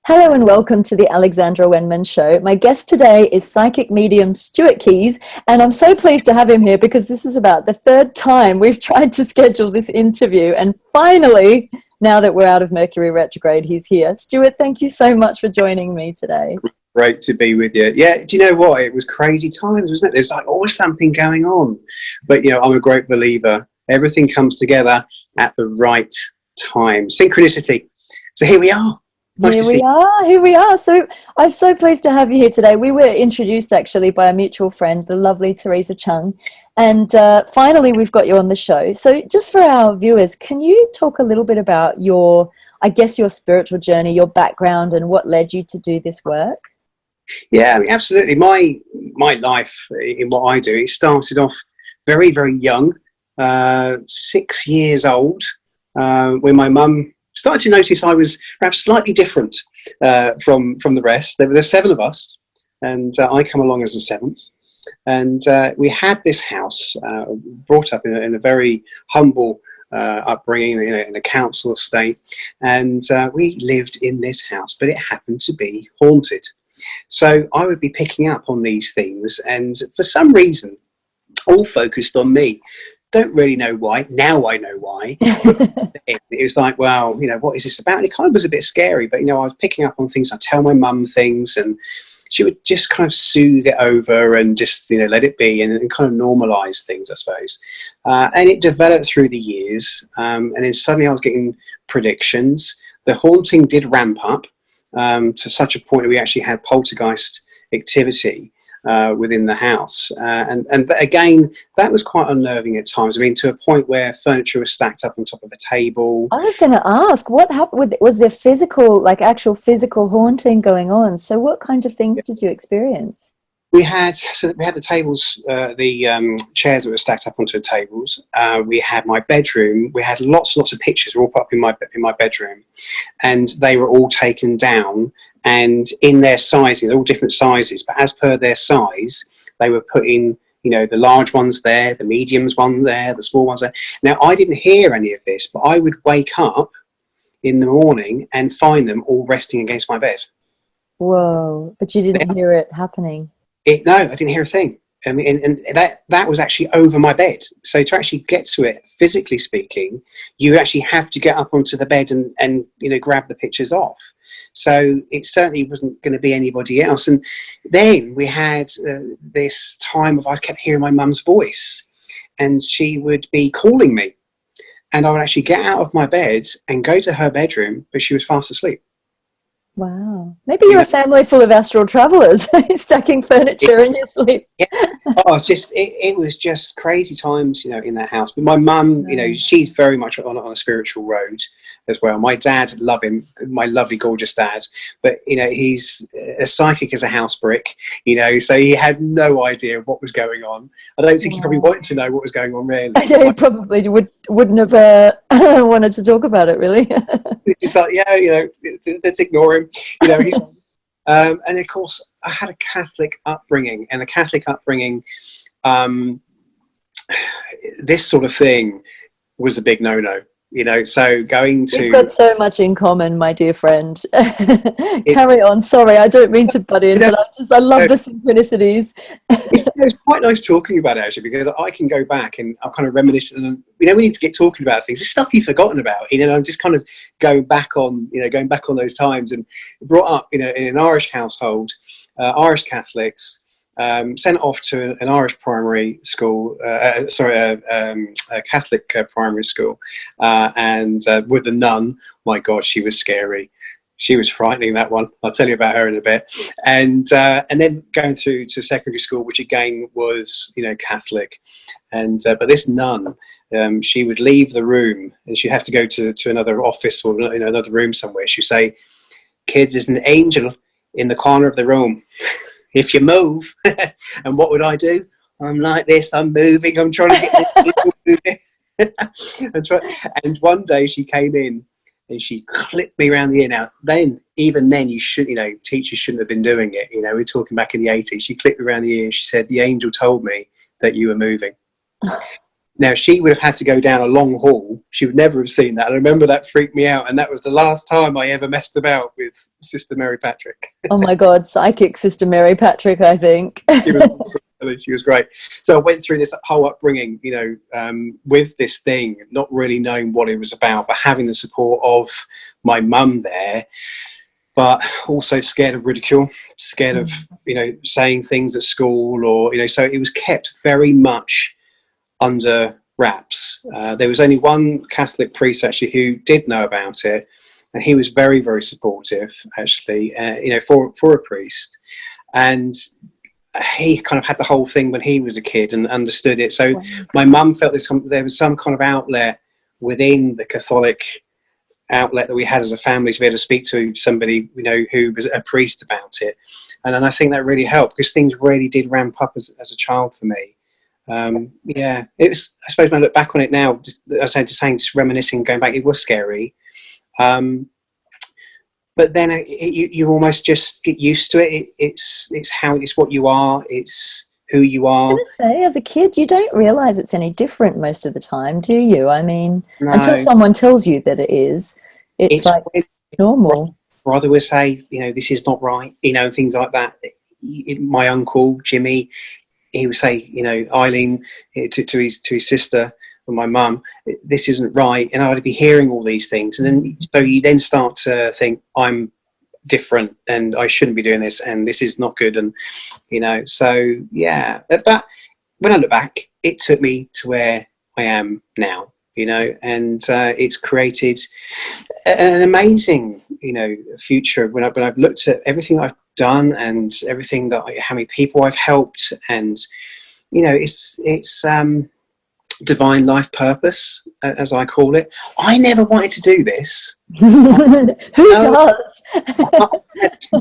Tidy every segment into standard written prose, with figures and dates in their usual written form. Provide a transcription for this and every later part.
Hello and welcome to the Alexandra Wenman Show. My guest today is psychic medium Stewart Keeys, and I'm so pleased to have him here because this is about the third time we've tried to schedule this interview, and finally, now that we're out of Mercury retrograde, he's here. Stewart, thank you so much for joining me today. Great to be with you. Yeah, do you know what? It was crazy times, wasn't it? There's like always something going on. But, you know, I'm a great believer. Everything comes together at the right time. Synchronicity. So here we are. Here we are. So I'm so pleased to have you here today. We were introduced actually by a mutual friend, the lovely Teresa Chung, and finally we've got you on the show. So just for our viewers, can you talk a little bit about your spiritual journey, your background, and what led you to do this work? Yeah, I mean, absolutely. My life in what I do, it started off very, very young, 6 years old, when my mum started to notice I was perhaps slightly different from the rest. There were 7 of us, and I come along as the 7th. And we had this house, brought up in a very humble upbringing, in a council estate, and we lived in this house, but it happened to be haunted. So I would be picking up on these things, and for some reason, all focused on me. Don't really know why. Now I know why. It was like, well, you know, what is this about? And it kind of was a bit scary, but, you know, I was picking up on things. I tell my mum things, and she would just kind of soothe it over and just, you know, let it be and kind of normalize things, I suppose. And it developed through the years. And then suddenly I was getting predictions. The haunting did ramp up to such a point that we actually had poltergeist activity within the house, and again, that was quite unnerving at times. I mean, to a point where furniture was stacked up on top of a table. I was going to ask, what happened? Was there actual physical haunting going on? So what kinds of things did you experience? We had the tables, the chairs that were stacked up onto the tables. We had my bedroom. We had lots of pictures all put up in my bedroom, and they were all taken down. And in their sizing, they're all different sizes, but as per their size, they were putting, you know, the large ones there, the mediums one there, the small ones there. Now, I didn't hear any of this, but I would wake up in the morning and find them all resting against my bed. Whoa, but you didn't hear it happening. No, I didn't hear a thing. I mean, and that was actually over my bed. So to actually get to it, physically speaking, you actually have to get up onto the bed and you know, grab the pictures off. So it certainly wasn't going to be anybody else. And then we had this time of I kept hearing my mum's voice, and she would be calling me, and I would actually get out of my bed and go to her bedroom, but she was fast asleep. Wow. Maybe you're a family full of astral travelers stacking furniture in your sleep. Yeah. Oh, it was just crazy times, you know, in that house. But my mum, you know, she's very much on a spiritual road as well. My dad, love him, my lovely, gorgeous dad. But, you know, he's as psychic as a house brick, you know, so he had no idea what was going on. I don't think he probably wanted to know what was going on, really. He probably wouldn't have wanted to talk about it, really. It's like, yeah, you know, let's ignore him. You know, he's and of course I had a Catholic upbringing, and a Catholic upbringing, this sort of thing was a big no-no. You know, so going to... We've got so much in common, my dear friend. Carry on. Sorry, I don't mean to butt in, but I love the synchronicities. It's quite nice talking about it, actually, because I can go back and I'm kind of reminiscing. And, you know, we need to get talking about things. It's stuff you've forgotten about. You know, I'm just kind of going back on those times, and brought up, you know, in an Irish household, Irish Catholics. Sent off to an Irish primary school, a Catholic primary school, and with a nun. My God, she was scary. She was frightening, that one. I'll tell you about her in a bit. And then going through to secondary school, which again was, you know, Catholic. And but this nun, she would leave the room, and she'd have to go to another office or, you know, another room somewhere. She'd say, "Kids, there's an angel in the corner of the room. If you move." And what would I do? I'm like this, I'm moving, I'm trying to get this. And one day she came in and she clipped me around the ear. Now, even then, teachers shouldn't have been doing it. You know, we're talking back in the 80s. She clipped me around the ear and she said, "The angel told me that you were moving." Now, she would have had to go down a long hall. She would never have seen that. I remember that freaked me out. And that was the last time I ever messed about with Sister Mary Patrick. Oh my God, psychic Sister Mary Patrick, I think. She was awesome. She was great. So I went through this whole upbringing, with this thing, not really knowing what it was about, but having the support of my mum there, but also scared of ridicule, scared of, saying things at school or, so it was kept very much under wraps. There was only one Catholic priest actually who did know about it, and he was very, very supportive actually, for a priest, and he kind of had the whole thing when he was a kid and understood it. So my mum felt there was some kind of outlet within the Catholic outlet that we had as a family to be able to speak to somebody who was a priest about it, and then I think that really helped because things really did ramp up as a child for me. It was, I suppose when I look back on it now, just reminiscing, going back, it was scary. But then you almost just get used to it. It's what you are. It's who you are. I was gonna say, as a kid, you don't realize it's any different most of the time, do you? I mean, No. Until someone tells you that it is, it's like normal. Brother would say, this is not right, things like that. My uncle Jimmy, he would say, Eileen, to his sister and my mum, this isn't right, and I would be hearing all these things, and then so you then start to think I'm different and I shouldn't be doing this, and this is not good, and so yeah. But when I look back, it took me to where I am now, and it's created an amazing, future. When I've looked at everything I've done and everything how many people I've helped, and it's divine life purpose, as I call it. I never wanted to do this. Who does?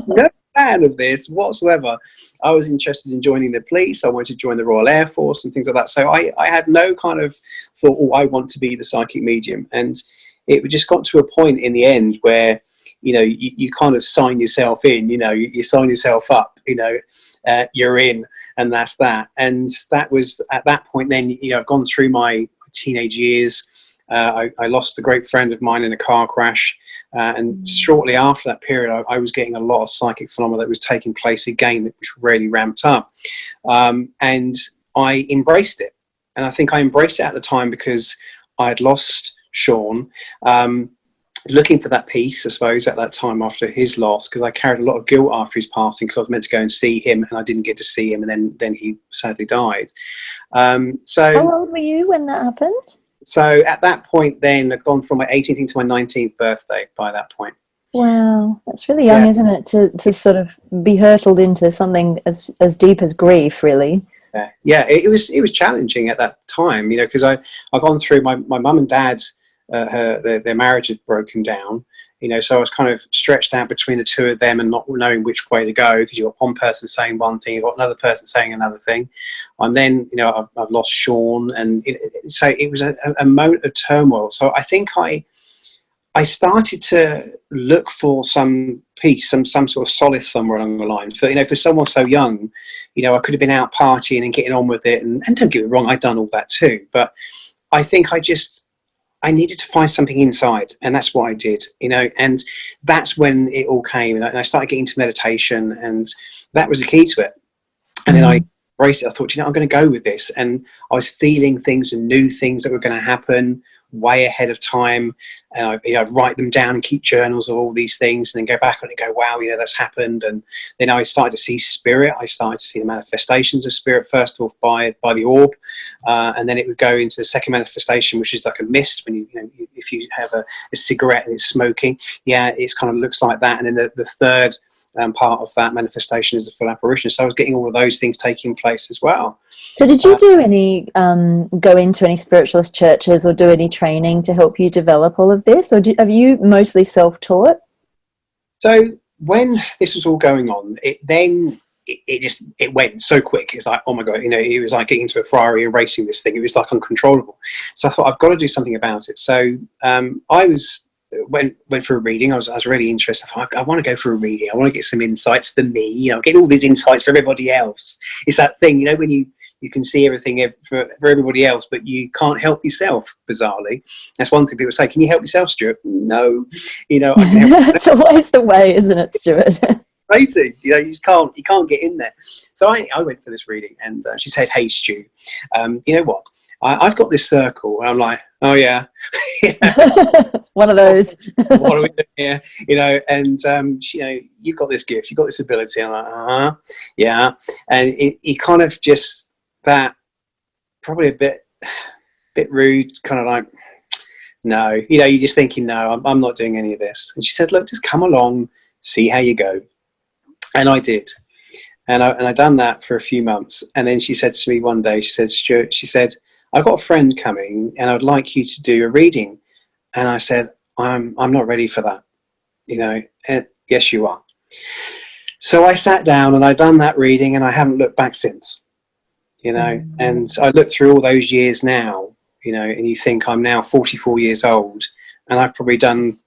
No fan of this whatsoever. I was interested in joining the police. I wanted to join the Royal Air Force and things like that. So I had no kind of thought, I want to be the psychic medium. And it just got to a point in the end where you kind of sign yourself in, you sign yourself up, you're in, and that's that. And that was at that point then, I've gone through my teenage years. I lost a great friend of mine in a car crash. And shortly after that period, I was getting a lot of psychic phenomena that was taking place again, which really ramped up. And I embraced it. And I think I embraced it at the time because I had lost Sean. Looking for that peace, I suppose, at that time after his loss, because I carried a lot of guilt after his passing, because I was meant to go and see him and I didn't get to see him, and then he sadly died. So how old were you when that happened? So at that point then, I'd gone from my 18th into my 19th birthday by that point. Wow, that's really young, isn't it, to sort of be hurtled into something as deep as grief, really. Yeah, it was challenging at that time, because I'd gone through my mum and dad. Their marriage had broken down, so I was kind of stretched out between the two of them and not knowing which way to go, because you've got one person saying one thing, you've got another person saying another thing, and then I've lost Sean, and so it was a moment of turmoil. So I think I started to look for some peace, some sort of solace somewhere along the line. For someone so young, I could have been out partying and getting on with it, and don't get me wrong, I'd done all that too, but I think I needed to find something inside, and that's what I did, and that's when it all came. And I started getting into meditation, and that was the key to it. And then I embraced it. I thought, I'm going to go with this. And I was feeling things and new things that were going to happen way ahead of time. And I'd write them down and keep journals of all these things, and then go back on it and go, wow, that's happened. And then I started to see spirit. I started to see the manifestations of spirit, first of all, by the orb. And then it would go into the second manifestation, which is like a mist. When if you have a cigarette and it's smoking, it's kind of looks like that. And then the third part of that manifestation is a full apparition. So I was getting all of those things taking place as well. So did you do any go into any spiritualist churches or do any training to help you develop all of this, or have you mostly self-taught? So when this was all going on, it went so quick. It's like, oh my god, it was like getting into a Ferrari and racing this thing. It was like uncontrollable. So I thought, I've got to do something about it. So went for a reading. I was really interested. I want to go for a reading. I want to get some insights for me. Get all these insights for everybody else. It's that thing, when you you can see everything for everybody else, but you can't help yourself, bizarrely. That's one thing people say, can you help yourself, Stuart? No, I can help. It's always the way, isn't it, Stuart? Crazy. You just can't get in there. So I went for this reading, and she said, hey, Stu, you know what? I've got this circle. And I'm like, oh, yeah. One of those. What are we doing here? And, you've got this gift, you've got this ability. I'm like, yeah. And it kind of just that, probably a bit rude, kind of like, no. You're just thinking, no, I'm not doing any of this. And she said, look, just come along, see how you go. And I did. And I done that for a few months. And then she said to me one day, she said, Stuart, she said, I've got a friend coming and I'd like you to do a reading. And I said, I'm not ready for that. And yes, you are. So I sat down and I done that reading and I haven't looked back since, Mm-hmm. And I looked through all those years now, and you think I'm now 44 years old and I've probably done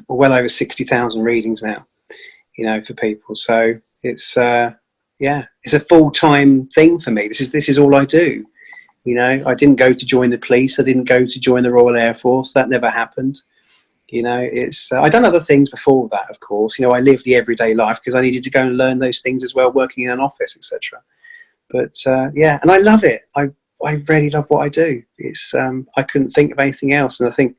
well over 60,000 readings now, for people. So it's, it's a full-time thing for me. This is all I do. I didn't go to join the police. I didn't go to join the Royal Air Force. That never happened. It's I've done other things before that, of course. I lived the everyday life because I needed to go and learn those things as well, working in an office, etc. But and I love it. I really love what I do. It's I couldn't think of anything else, and I think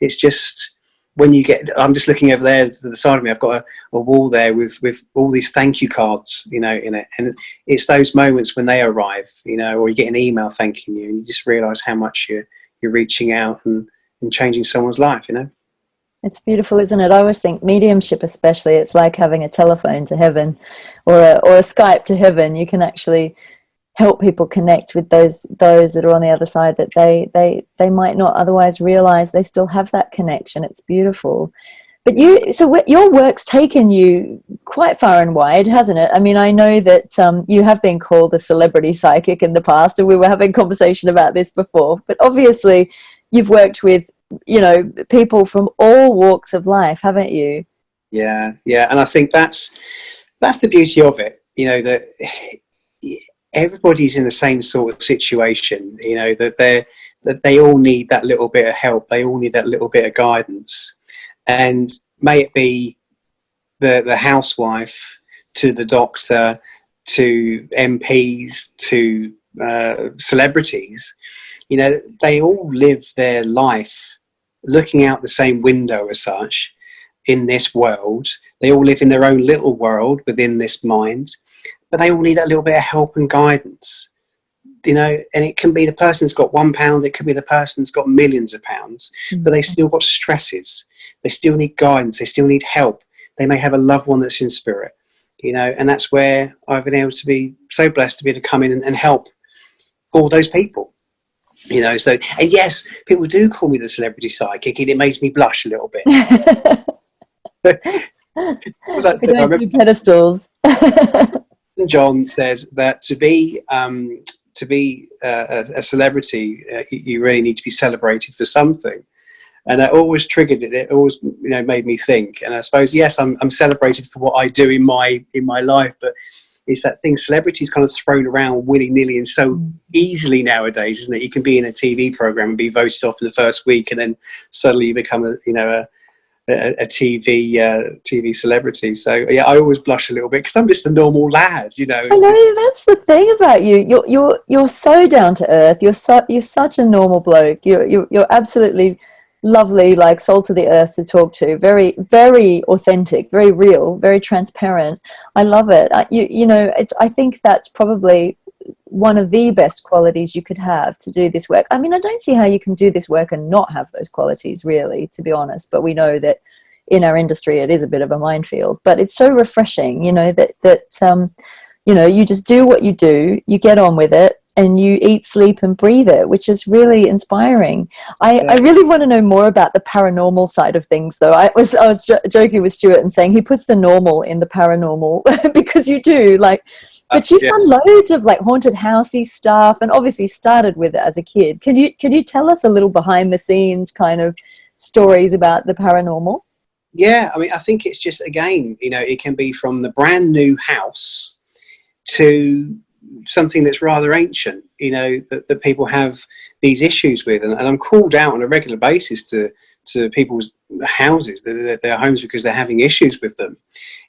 it's just when you get. I'm just looking over there to the side of me. I've got a wall there with all these thank you cards, in it, and it's those moments when they arrive, or you get an email thanking you, and you just realise how much you're reaching out and changing someone's life. It's beautiful, isn't it? I always think mediumship, especially, it's like having a telephone to heaven, or a Skype to heaven. You can actually help people connect with those that are on the other side that they might not otherwise realize they still have that connection. It's beautiful. But your work's taken you quite far and wide, hasn't it? I mean, I know that you have been called a celebrity psychic in the past, and we were having a conversation about this before. But obviously, you've worked with people from all walks of life, haven't you? Yeah, and I think that's the beauty of it. That everybody's in the same sort of situation. That they all need that little bit of help. They all need that little bit of guidance. And may it be the housewife, to the doctor, to MPs, to celebrities, they all live their life looking out the same window as such in this world. They all live in their own little world within this mind, but they all need that little bit of help and guidance. And it can be the person that's got £1, it could be the person that's got millions of pounds, but they still got stresses. They still need guidance. They still need help. They may have a loved one that's in spirit, and that's where I've been able to be so blessed to be able to come in and help all those people. So, and yes, people do call me the celebrity psychic, and it makes me blush a little bit. We don't do pedestals. John said that to be a celebrity, you really need to be celebrated for something. And that always triggered it. It always, made me think. And I suppose, yes, I'm celebrated for what I do in my life, but it's that thing. Celebrity's kind of thrown around willy nilly and so easily nowadays, isn't it? You can be in a TV program and be voted off in the first week, and then suddenly you become a TV celebrity. So yeah, I always blush a little bit because I'm just a normal lad. I know, that's the thing about you. You're so down to earth. You're such a normal bloke. You're absolutely lovely, like salt of the earth to talk to. Very, very authentic, very real, very transparent. I love it. I think that's probably one of the best qualities you could have to do this work. I mean, I don't see how you can do this work and not have those qualities, really, to be honest. But we know that in our industry, it is a bit of a minefield. But it's so refreshing, that you just do what you do, you get on with it, and you eat, sleep, and breathe it, which is really inspiring. I really want to know more about the paranormal side of things, though. I was joking with Stuart and saying he puts the normal in the paranormal because you do, but you've done loads of haunted housey stuff, and obviously started with it as a kid. Can you tell us a little behind the scenes kind of stories about the paranormal? Yeah, I mean, I think it's just, again, it can be from the brand new house to something that's rather ancient, you know, that people have these issues with, and I'm called out on a regular basis to people's houses, their homes, because they're having issues with them,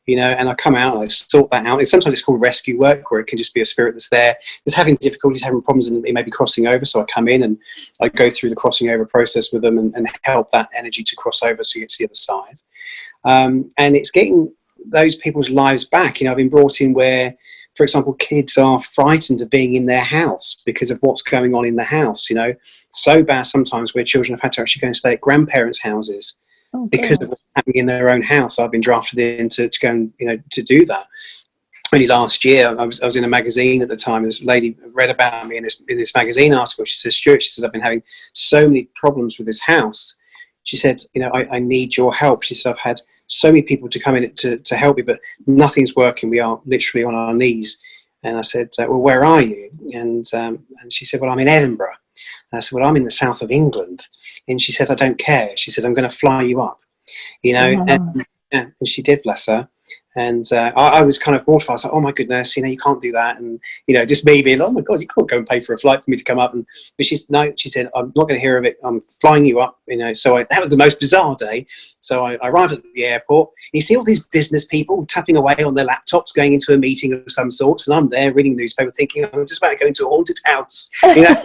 you know, and I come out and I sort that out. And sometimes it's called rescue work, where it can just be a spirit that's there, that's having difficulties, having problems, and it may be crossing over. So I come in and I go through the crossing over process with them and help that energy to cross over so you get to the other side. And it's getting those people's lives back. You know, I've been brought in where, for example, kids are frightened of being in their house because of what's going on in the house, you know, so bad sometimes where children have had to actually go and stay at grandparents' houses because of what's happening in their own house. I've been drafted in to go and, you know, to do that. Only last year, I was in a magazine at the time. This lady read about me in this magazine article. She said, Stuart, she said, I've been having so many problems with this house. She said, you know, I need your help. She said, I've had so many people to come in to help me, but nothing's working. We are literally on our knees. And I said, well, where are you? And she said, well, I'm in Edinburgh. And I said, well, I'm in the south of England. And she said, I don't care. She said, I'm going to fly you up, you know. And she did, bless her. And I was kind of mortified. I was like, oh my goodness, you know, you can't do that. And, you know, just me being, oh my God, you can't go and pay for a flight for me to come up. But she said, I'm not going to hear of it. I'm flying you up, you know. So that was the most bizarre day. So I arrived at the airport. You see all these business people tapping away on their laptops, going into a meeting of some sort. And I'm there reading the newspaper thinking, I'm just about to go into a haunted house, you know.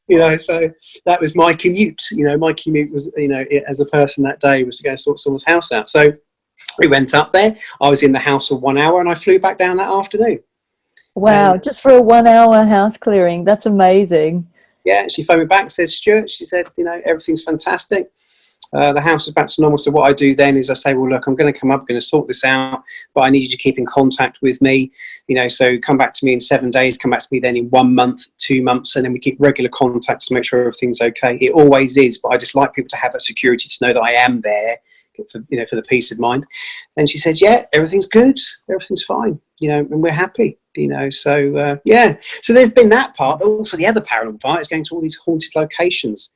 You know, so that was my commute. You know, my commute was, you know, as a person that day was to go and sort someone's house out. So we went up there. I was in the house for 1 hour and I flew back down that afternoon. Wow, just for a 1 hour house clearing. That's amazing. Yeah, she phoned me back, said, Stuart, she said, you know, everything's fantastic. The house is back to normal. So what I do then is I say, well, look, I'm going to come up, I'm going to sort this out, but I need you to keep in contact with me, you know, so come back to me in 7 days, come back to me then in 1 month, 2 months, and then we keep regular contact to make sure everything's okay. It always is, but I just like people to have that security to know that I am there, for, you know, for the peace of mind. And she said, yeah, everything's good, everything's fine, you know, and we're happy, you know. So yeah, so there's been that part, but also the other paranormal part is going to all these haunted locations.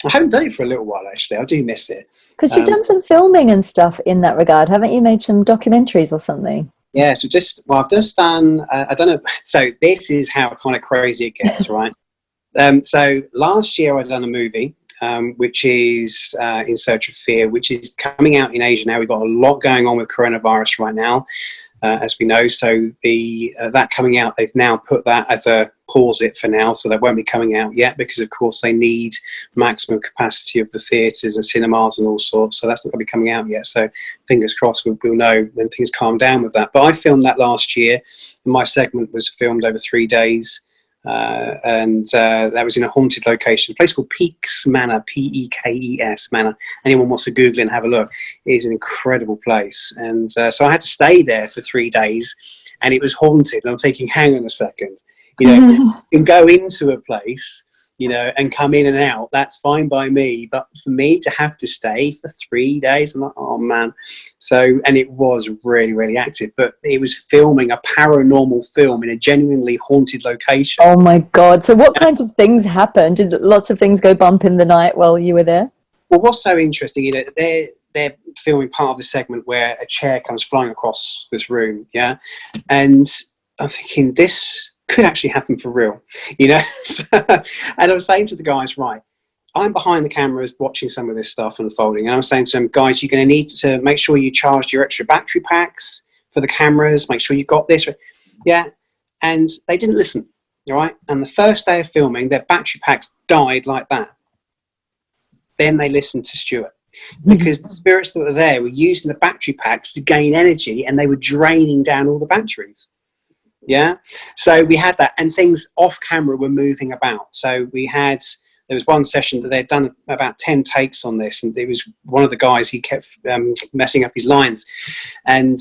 I haven't done it for a little while, actually. I do miss it. Because you've done some filming and stuff in that regard, haven't you? Made some documentaries or something? Yeah, so I've just done, I don't know, so this is how kind of crazy it gets, right? So last year I done a movie, which is In Search of Fear, which is coming out in Asia now. We've got a lot going on with coronavirus right now, as we know. So that coming out, they've now put that as a pause it for now. So that won't be coming out yet because, of course, they need maximum capacity of the theatres and cinemas and all sorts. So that's not going to be coming out yet. So fingers crossed we'll know when things calm down with that. But I filmed that last year. And my segment was filmed over 3 days. And that was in a haunted location, a place called Peaks Manor, P-E-K-E-S Manor. Anyone wants to Google it and have a look. It is an incredible place. And so I had to stay there for 3 days, and it was haunted. And I'm thinking, hang on a second, you know, you can go into a place, you know, and come in and out. That's fine by me. But for me to have to stay for 3 days, I'm like, oh man. So, and it was really, really active, but it was filming a paranormal film in a genuinely haunted location. Oh my God. So what kinds of things happened? Did lots of things go bump in the night while you were there? Well, what's so interesting, you know, they're filming part of the segment where a chair comes flying across this room. Yeah. And I'm thinking, this could actually happen for real, you know. And I was saying to the guys, right, I'm behind the cameras watching some of this stuff unfolding, and I'm saying to them, guys, you're going to need to make sure you charge your extra battery packs for the cameras, make sure you got this. Yeah. And they didn't listen, all right. And the first day of filming, their battery packs died like that. Then they listened to Stuart, because the spirits that were there were using the battery packs to gain energy, and they were draining down all the batteries. Yeah, so we had that, and things off camera were moving about. So there was one session that they'd done about 10 takes on this, and it was one of the guys, he kept messing up his lines, and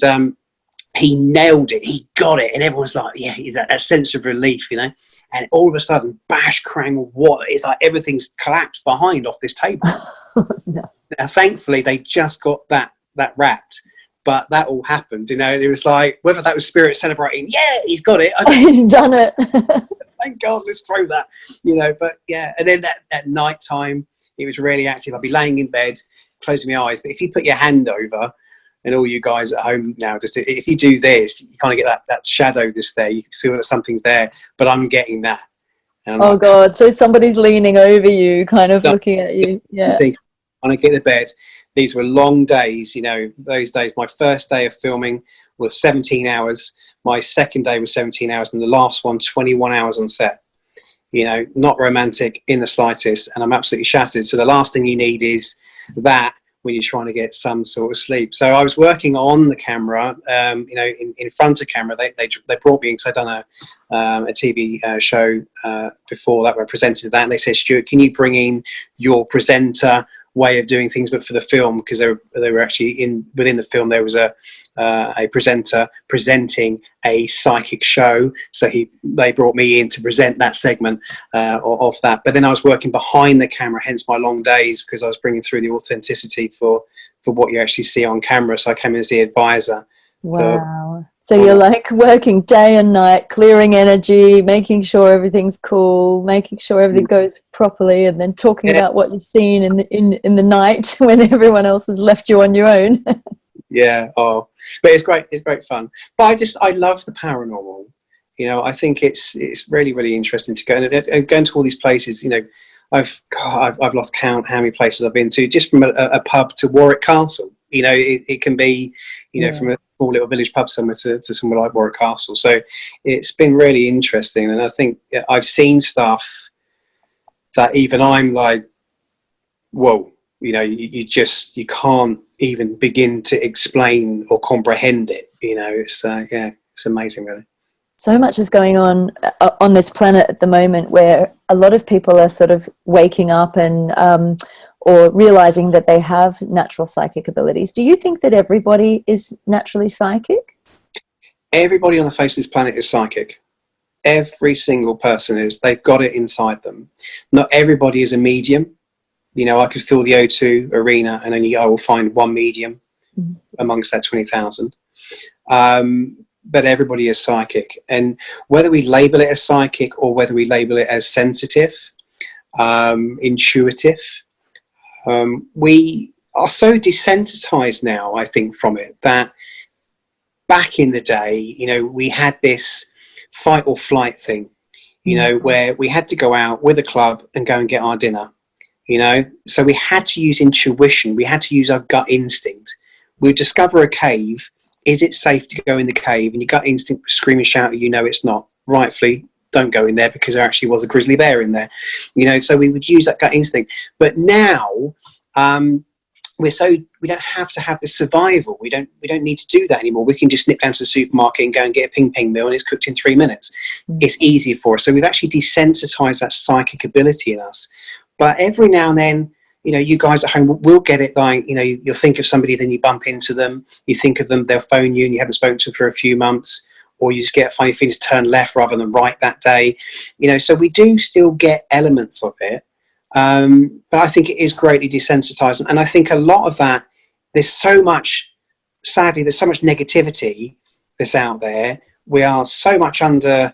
he nailed it, he got it, and everyone's like, yeah, is that sense of relief, you know. And all of a sudden, bash, crang, what? It's like everything's collapsed behind off this table. No. Now, thankfully, they just got that wrapped. But that all happened, you know. It was like, whether that was spirit celebrating, yeah, he's got it. He's done it. Thank God, let's throw that, you know. But yeah, and then that night time, it was really active. I'd be laying in bed, closing my eyes. But if you put your hand over, and all you guys at home now, just if you do this, you kind of get that shadow just there. You feel that something's there, but I'm getting that. And I'm Oh like, God! So somebody's leaning over you, kind of no, looking at you. I Yeah. think when I get to bed, these were long days. You know, those days. My first day of filming was 17 hours. My second day was 17 hours, and the last one, 21 hours on set. You know, not romantic in the slightest, and I'm absolutely shattered. So the last thing you need is that when you're trying to get some sort of sleep. So I was working on the camera, you know, in front of camera. They brought me in because I'd done a TV show before that where I presented that, and they said, Stuart, can you bring in your presenter way of doing things, but for the film, because they were actually within the film there was a presenter presenting a psychic show, so they brought me in to present that segment of that. But then I was working behind the camera, hence my long days, because I was bringing through the authenticity for what you actually see on camera. So I came in as the advisor. Wow. So you're like working day and night, clearing energy, making sure everything's cool, making sure everything goes properly, and then talking about what you've seen in the night when everyone else has left you on your own. Yeah. Oh, but it's great. It's great fun. But I love the paranormal. You know, I think it's really, really interesting to go and going to all these places. You know, I've lost count how many places I've been to, just from a pub to Warwick Castle. You know, it can be, you know, from a small little village pub somewhere to somewhere like Warwick Castle. So it's been really interesting, and I think I've seen stuff that even I'm like, whoa, you know, you can't even begin to explain or comprehend it. You know, it's it's amazing, really. So much is going on this planet at the moment, where a lot of people are sort of waking up and or realizing that they have natural psychic abilities. Do you think that everybody is naturally psychic? Everybody on the face of this planet is psychic. Every single person is. They've got it inside them. Not everybody is a medium. You know, I could fill the O2 arena and I will find one medium amongst that 20,000. But everybody is psychic. And whether we label it as psychic or whether we label it as sensitive, intuitive, we are so desensitized now, I think, from it, that back in the day, you know, we had this fight or flight thing, you know, where we had to go out with a club and go and get our dinner, you know. So we had to use intuition. We had to use our gut instinct. We'd discover a cave. Is it safe to go in the cave? And your gut instinct scream and shout, you know it's not. Rightfully, don't go in there, because there actually was a grizzly bear in there, you know. So we would use that gut instinct. But now we don't have to have the survival. We don't need to do that anymore. We can just nip down to the supermarket and go and get a ping ping meal, and it's cooked in 3 minutes. It's easy for us. So we've actually desensitized that psychic ability in us. But every now and then, you know, you guys at home will get it, like, you know, you'll think of somebody, then you bump into them, you think of them, they'll phone you and you haven't spoken to them for a few months, or you just get a funny feeling to turn left rather than right that day, you know. So we do still get elements of it, but I think it is greatly desensitized. And I think a lot of that, sadly, there's so much negativity that's out there. We are so much under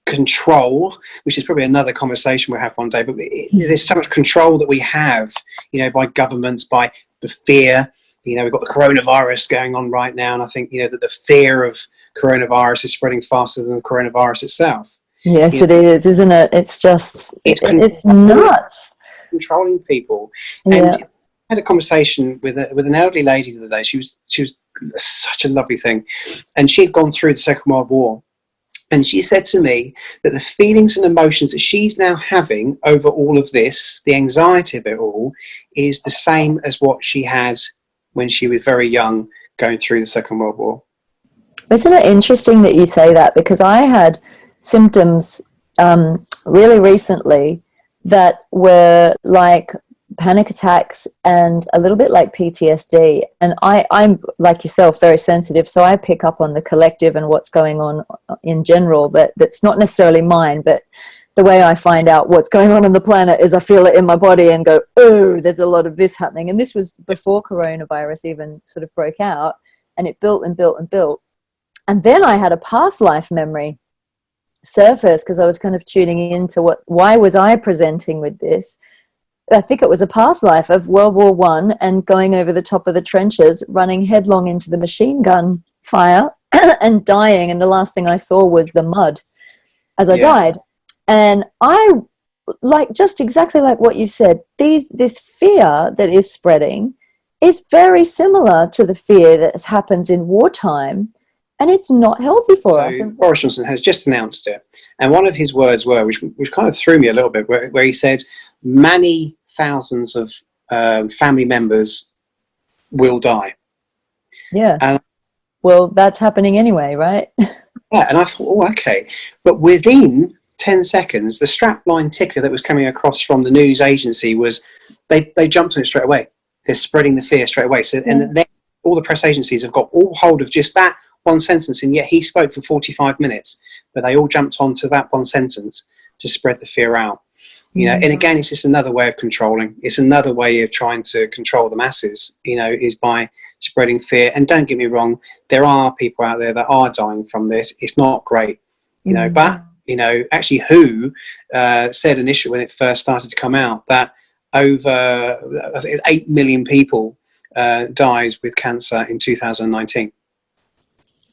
control, which is probably another conversation we'll have one day, but there's so much control that we have, you know, by governments, by the fear. You know, we've got the coronavirus going on right now, and I think, you know, that the fear of coronavirus is spreading faster than the coronavirus itself. Yes, it is, isn't it? It's just, it's nuts. Controlling people. And I had a conversation with an elderly lady the other day. She was such a lovely thing, and she had gone through the Second World War. And she said to me that the feelings and emotions that she's now having over all of this, the anxiety of it all, is the same as what she had when she was very young going through the Second World War. Isn't it interesting that you say that? Because I had symptoms really recently that were like panic attacks and a little bit like PTSD. And I'm like yourself, very sensitive, so I pick up on the collective and what's going on in general, but that's not necessarily mine. But the way I find out what's going on the planet is I feel it in my body and go, oh, there's a lot of this happening. And this was before coronavirus even sort of broke out, and it built and built and built. And then I had a past life memory surface, because I was kind of tuning into why was I presenting with this. I think it was a past life of World War One and going over the top of the trenches, running headlong into the machine gun fire and dying. And the last thing I saw was the mud as I died. And I, like, just exactly like what you said, this fear that is spreading is very similar to the fear that happens in wartime, and it's not healthy for us. Boris Johnson has just announced it, and one of his words were, which kind of threw me a little bit, where he said, many thousands of family members will die. Yeah. And, well, that's happening anyway, right? yeah, and I thought, oh, okay. But within 10 seconds, the strapline ticker that was coming across from the news agency was, they jumped on it straight away. They're spreading the fear straight away. So, and then all the press agencies have got all hold of just that one sentence, and yet he spoke for 45 minutes, but they all jumped onto that one sentence to spread the fear out. You know, and again, it's just another way of controlling. It's another way of trying to control the masses, you know, is by spreading fear. And don't get me wrong, there are people out there that are dying from this. It's not great, you know, but, you know, actually WHO said initially when it first started to come out that over 8 million people died with cancer in 2019.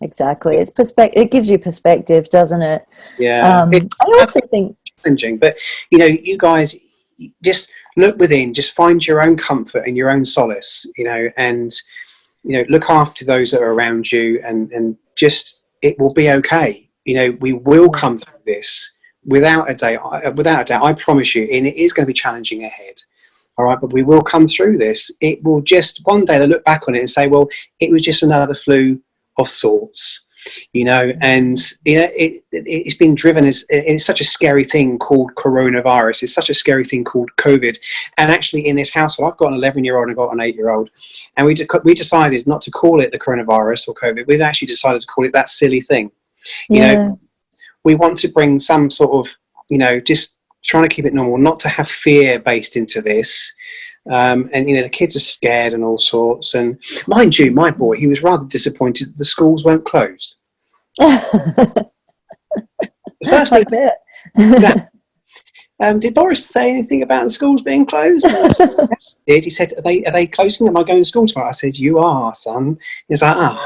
Exactly. It's it gives you perspective, doesn't it? Yeah. I also think challenging, but you know, you guys just look within, just find your own comfort and your own solace, you know, and you know, look after those that are around you, and just, it will be okay. You know, we will come through this without a doubt. I promise you, and it is going to be challenging ahead. All right, but we will come through this. It will just, one day they'll look back on it and say, well, it was just another flu of sorts, you know. And you know, it's been driven as, it's such a scary thing called coronavirus. It's such a scary thing called COVID. And actually, in this household, I've got an 11-year-old and I've got an 8-year-old, and we decided not to call it the coronavirus or COVID. We've actually decided to call it that silly thing. You know, we want to bring some sort of, you know, just trying to keep it normal, not to have fear based into this. And you know, the kids are scared and all sorts. And mind you, my boy, he was rather disappointed that the schools weren't closed. The first thing, did Boris say anything about the schools being closed? He said, are they closing? Am I going to school tomorrow? I said, you are, son. He's like,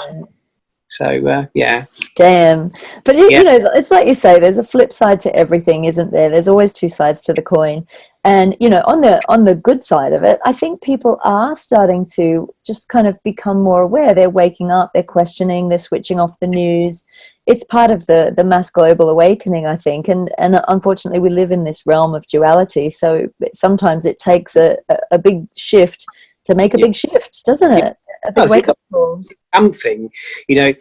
So, yeah. Damn. But, you know, it's like you say, there's a flip side to everything, isn't there? There's always two sides to the coin. And, you know, on the good side of it, I think people are starting to just kind of become more aware. They're waking up, they're questioning, they're switching off the news. It's part of the mass global awakening, I think. And unfortunately, we live in this realm of duality. So sometimes it takes a big shift to make a big shift, doesn't it? A big wake-up call. Something, you know.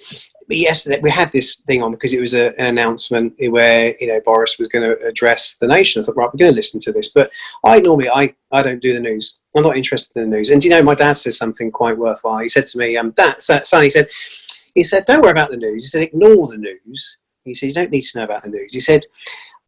Yesterday we had this thing on because it was an announcement where, you know, Boris was going to address the nation. I thought, right, we're going to listen to this. But I normally don't do the news. I'm not interested in the news. And you know, my dad says something quite worthwhile. He said to me, Dad, son, he said, don't worry about the news. He said, ignore the news. He said, you don't need to know about the news. He said,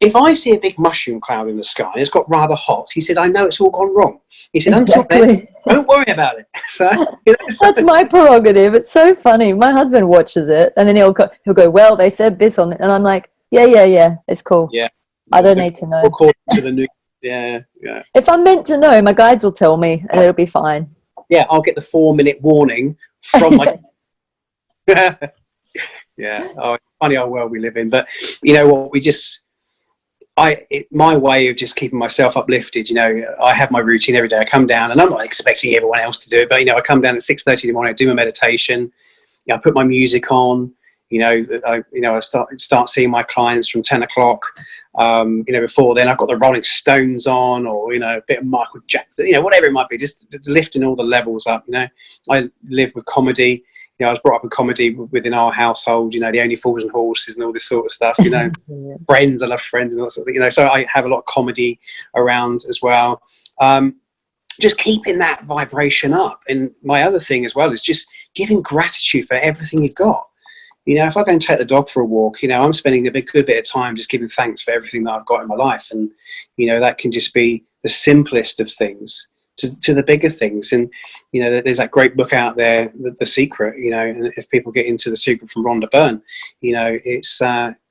if I see a big mushroom cloud in the sky and it's got rather hot, he said, I know it's all gone wrong. He said, until then, don't worry about it. So, you know, that's my prerogative. It's so funny. My husband watches it, and then he'll go, well, they said this on it. And I'm like, yeah, it's cool. Yeah. I don't need to know. According to the news. Yeah. If I'm meant to know, my guides will tell me, and it'll be fine. Yeah, I'll get the 4-minute warning from my... Yeah. Oh, it's funny how world we live in. But you know what, my way of just keeping myself uplifted, you know, I have my routine every day. I come down, and I'm not expecting everyone else to do it, but you know, I come down at 6:30 in the morning, I do my meditation, you know, I put my music on, you know, I start seeing my clients from 10 o'clock. You know, before then I've got the Rolling Stones on, or you know, a bit of Michael Jackson, you know, whatever it might be, just lifting all the levels up. You know, I live with comedy. You know, I was brought up in comedy within our household, you know, The Only Fools and Horses and all this sort of stuff, you know, Friends, I love Friends and that sort of thing, you know, so I have a lot of comedy around as well. Just keeping that vibration up. And my other thing as well is just giving gratitude for everything you've got. You know, if I go and take the dog for a walk, you know, I'm spending a good bit of time just giving thanks for everything that I've got in my life. And, you know, that can just be the simplest of things to the bigger things. And you know, there's that great book out there, The Secret, you know, and if people get into The Secret from Rhonda Byrne, you know, it's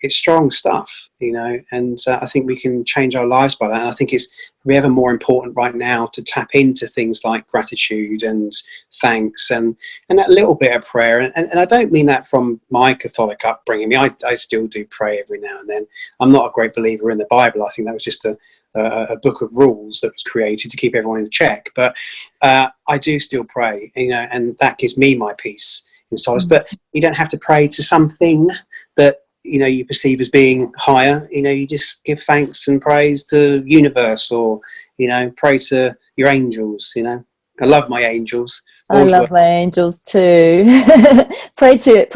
it's strong stuff, you know, and I think we can change our lives by that. And I think it's ever more important right now to tap into things like gratitude and thanks and that little bit of prayer. And I don't mean that from my Catholic upbringing. I mean, I still do pray every now and then. I'm not a great believer in the Bible. I think that was just a book of rules that was created to keep everyone in check. But I do still pray, you know, and that gives me my peace and solace. But you don't have to pray to something that, you know, you perceive as being higher. You know, you just give thanks and praise to universe, or, you know, pray to your angels. You know, I love my angels. I love my angels too. Pray to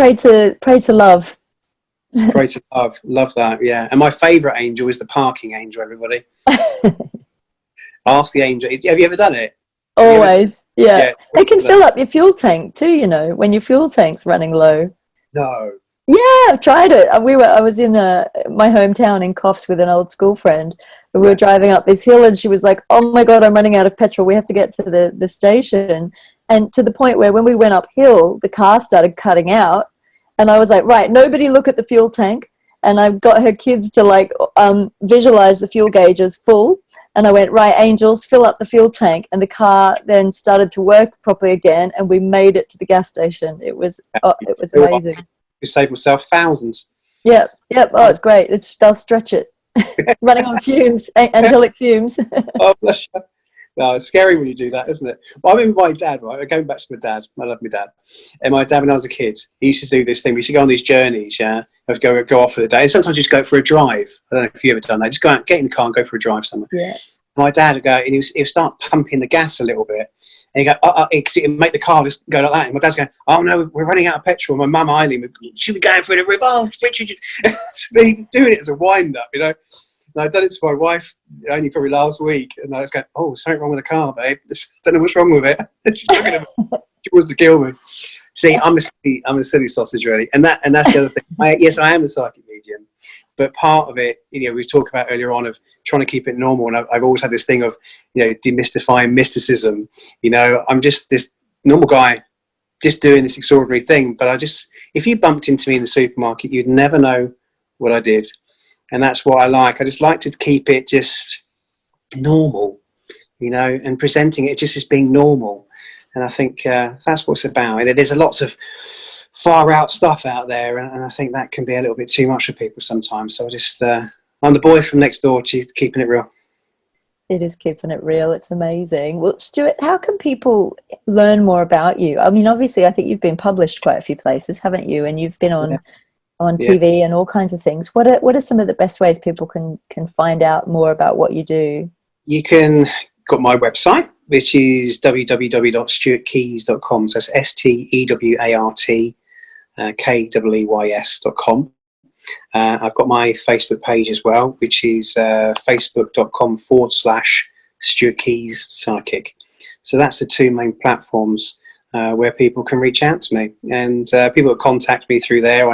love. Pray to love that. Yeah. And my favorite angel is the parking angel. Everybody ask the angel, have you ever done it? Always. Yeah. It can fill up your fuel tank too, you know, when your fuel tank's running low. No. Yeah, I've tried it. I was in my hometown in Coffs with an old school friend. We were driving up this hill, and she was like, "Oh my God, I'm running out of petrol. We have to get to the station." And to the point where when we went uphill, the car started cutting out, and I was like, "Right, nobody look at the fuel tank." And I got her kids to like visualize the fuel gauge as full. And I went, "Right, angels, fill up the fuel tank." And the car then started to work properly again, and we made it to the gas station. It was amazing. You saved myself thousands. Yep. Oh, it's great. They'll stretch it. Running on fumes, angelic fumes. Oh, bless you. No, it's scary when you do that, isn't it? Well, I remember my dad, right? Going back to my dad. I love my dad. And my dad, when I was a kid, he used to do this thing. We used to go on these journeys, yeah? Of go off for the day. And sometimes just go for a drive. I don't know if you've ever done that. Just go out, get in the car and go for a drive somewhere. Yeah. My dad would go, and he would start pumping the gas a little bit. And he'd go, it make the car just go like that. And my dad's going, "Oh no, we're running out of petrol." And my mum, Eileen, should be going for the river. "Oh, Richard," doing it as a wind up, you know. And I'd done it to my wife only probably last week. And I was going, "Oh, something wrong with the car, babe. I don't know what's wrong with it." She's looking at me. She wants to kill me. See, I'm a silly sausage, really. And that's the other thing. Yes, I am a psychic medium. But part of it, you know, we talked about earlier on of trying to keep it normal. And I've always had this thing of, you know, demystifying mysticism. You know, I'm just this normal guy just doing this extraordinary thing. But if you bumped into me in the supermarket, you'd never know what I did. And that's what I like. I just like to keep it just normal, you know, and presenting it just as being normal. And I think that's what it's about. There's lots of far out stuff out there, and I think that can be a little bit too much for people sometimes. So I'm the boy from next door, keeping it real. It is keeping it real. It's amazing. Well, Stewart, how can people learn more about you? I mean, obviously, I think you've been published quite a few places, haven't you? And you've been on TV and all kinds of things. What are some of the best ways people can find out more about what you do? You can got my website, which is www.stewartkeys.com. So it's STEWART Keeys.com. I've got my Facebook page as well, which is facebook.com/Stewart Keys Psychic. So that's the two main platforms where people can reach out to me, and people that contact me through there.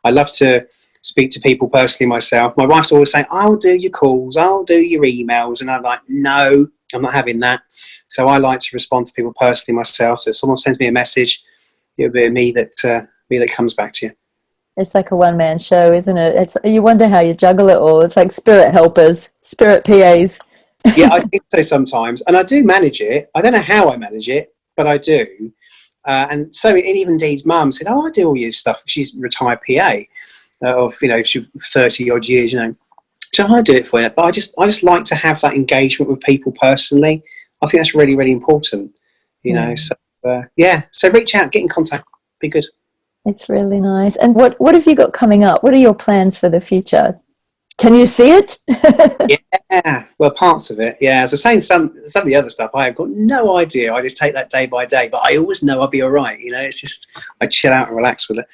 I love to speak to people personally myself. My wife's always saying, "I'll do your calls, I'll do your emails," and I'm like, "No, I'm not having that." So I like to respond to people personally myself. So if someone sends me a message, it'll be me that comes back to you. It's like a one-man show, isn't it? You wonder how you juggle it all. It's like spirit helpers, spirit PAs. Yeah, I think so sometimes, and I do manage it. I don't know how I manage it, but I do. And so even Dee's mum said, "Oh, I do all your stuff." She's retired PA of, you know, 30 odd years, you know. So I do it for you. But I just like to have that engagement with people personally. I think that's really, really important, you know. So so reach out, get in contact, be good. It's really nice. And what have you got coming up? What are your plans for the future? Can you see it? Yeah, well, parts of it. Yeah, as I was saying, some of the other stuff, I have got no idea. I just take that day by day, but I always know I'll be all right. You know, it's just I chill out and relax with it.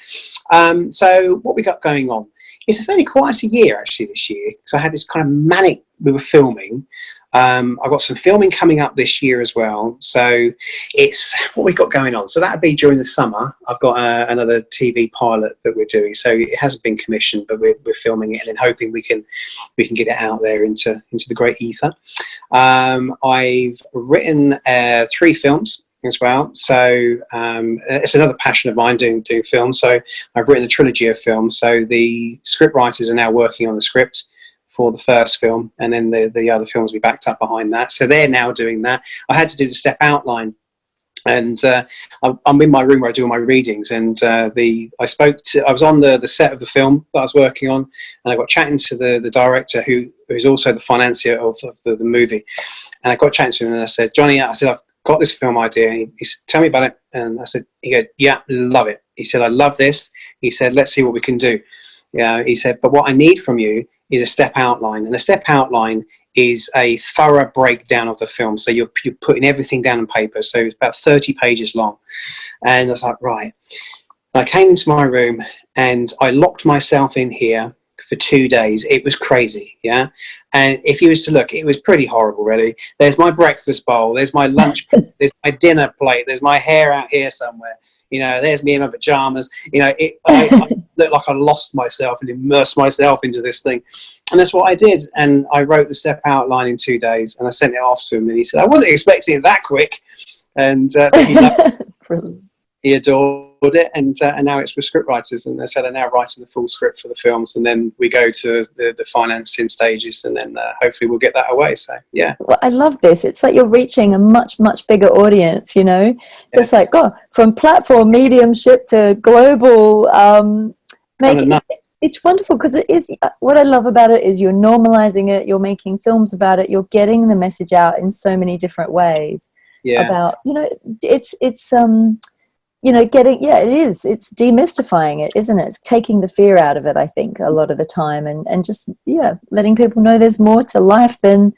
So what we got going on? It's a fairly quiet year actually this year. So I had this kind of manic. We were filming. I've got some filming coming up this year as well. So it's what we've got going on. So that'll be during the summer. I've got another TV pilot that we're doing. So it hasn't been commissioned, but we're filming it and then hoping we can get it out there into the great ether. I've written 3 films. as well. So it's another passion of mine, doing film. So I've written a trilogy of films. So the script writers are now working on the script for the first film, and then the other films will be backed up behind that. So they're now doing that. I had to do the step outline, and I'm in my room where I do all my readings, and I was on the set of the film that I was working on, and I got chatting to the director who's also the financier of the movie, and I got chatting to him, and I said, Johnny, I've got this film idea. And he said, tell me about it. And I said, he goes, yeah, love it. He said, I love this. He said, let's see what we can do. Yeah, he said, but what I need from you is a step outline, and a step outline is a thorough breakdown of the film. So you're putting everything down on paper. So it's about 30 pages long. And I was like, right. I came into my room and I locked myself in here for 2 days. It was crazy, yeah. And if you was to look, it was pretty horrible, really. There's my breakfast bowl, there's my lunch plate, there's my dinner plate, there's my hair out here somewhere. You know, there's me in my pajamas. You know, I looked like I lost myself and immersed myself into this thing. And that's what I did. And I wrote the step outline in 2 days, and I sent it off to him. And he said, I wasn't expecting it that quick. And he loved it. He adored it, and now it's with script writers, and so they're now writing the full script for the films, and then we go to the financing stages, and then hopefully we'll get that away. So yeah, well, I love this. It's like you're reaching a much bigger audience, you know. Yeah. It's like, oh, from platform mediumship to global it's wonderful, because it is, what I love about it is you're normalizing it, you're making films about it, you're getting the message out in so many different ways. Yeah. About, you know, it's you know, it's demystifying it, isn't it? It's taking the fear out of it, I think, a lot of the time, and just, yeah, letting people know there's more to life than